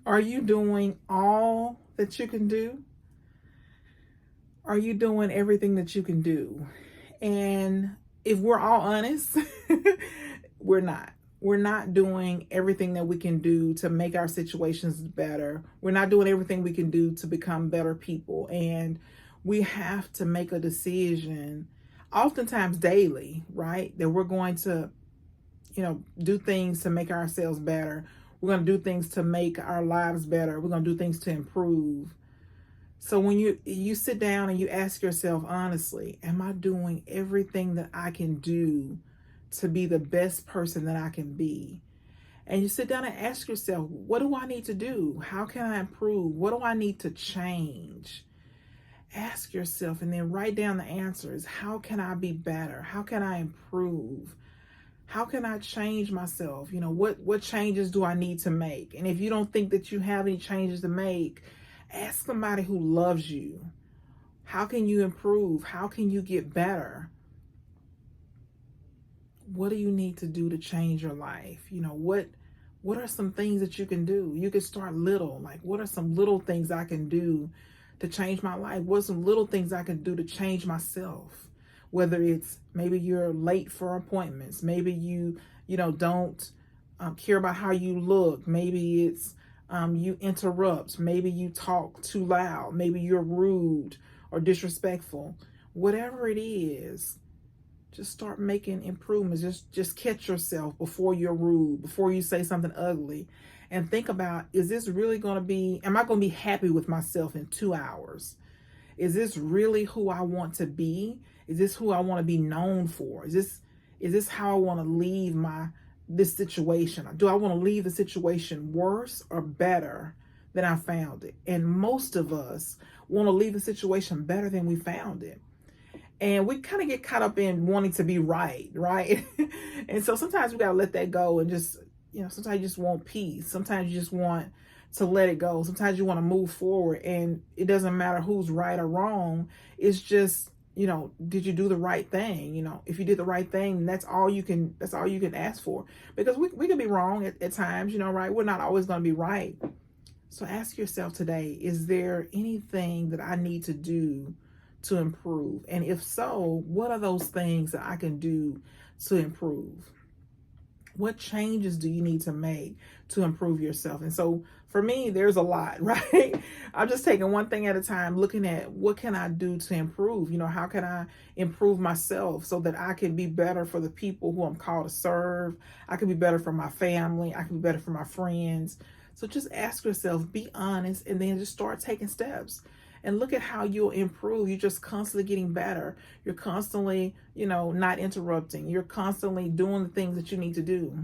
Are you doing all that you can do? Are you doing everything that you can do? And if we're all honest, we're not. We're not doing everything that we can do to make our situations better. We're not doing everything we can do to become better people. And we have to make a decision, oftentimes daily, right? That we're going to, do things to make ourselves better. We're going to do things to make our lives better. We're going to do things to improve. So when you sit down and you ask yourself honestly, am I doing everything that I can do to be the best person that I can be? And you sit down and ask yourself, what do I need to do? How can I improve? What do I need to change? Ask yourself and then write down the answers. How can I be better? How can I improve? How can I change myself? What changes do I need to make? And if you don't think that you have any changes to make, ask somebody who loves you. How can you improve? How can you get better? What do you need to do to change your life? What are some things that you can do? You can start little. Like, what are some little things I can do to change my life? What are some little things I can do to change myself? Whether it's maybe you're late for appointments, maybe you don't care about how you look, maybe it's you interrupt, maybe you talk too loud, maybe you're rude or disrespectful. Whatever it is, just start making improvements. Just catch yourself before you're rude, before you say something ugly, and think about, is this really going to be, am I going to be happy with myself in 2 hours? Is this really who I want to be? Is this who I want to be known for? Is this how I want to leave this situation? Do I want to leave the situation worse or better than I found it? And most of us want to leave the situation better than we found it. And we kind of get caught up in wanting to be right? And so sometimes we got to let that go and just, sometimes you just want peace. Sometimes you just want to let it go. Sometimes you want to move forward, and it doesn't matter who's right or wrong. It's just, did you do the right thing? If you did the right thing, that's all you can ask for, because we can be wrong at times, right? We're not always going to be right. So ask yourself today, is there anything that I need to do to improve? And if so, what are those things that I can do to improve? What changes do you need to make to improve yourself? And so for me, there's a lot, right? I'm just taking one thing at a time, looking at what can I do to improve? How can I improve myself so that I can be better for the people who I'm called to serve? I can be better for my family. I can be better for my friends. So just ask yourself, be honest, and then just start taking steps. And look at how you'll improve. You're just constantly getting better. You're constantly, not interrupting. You're constantly doing the things that you need to do.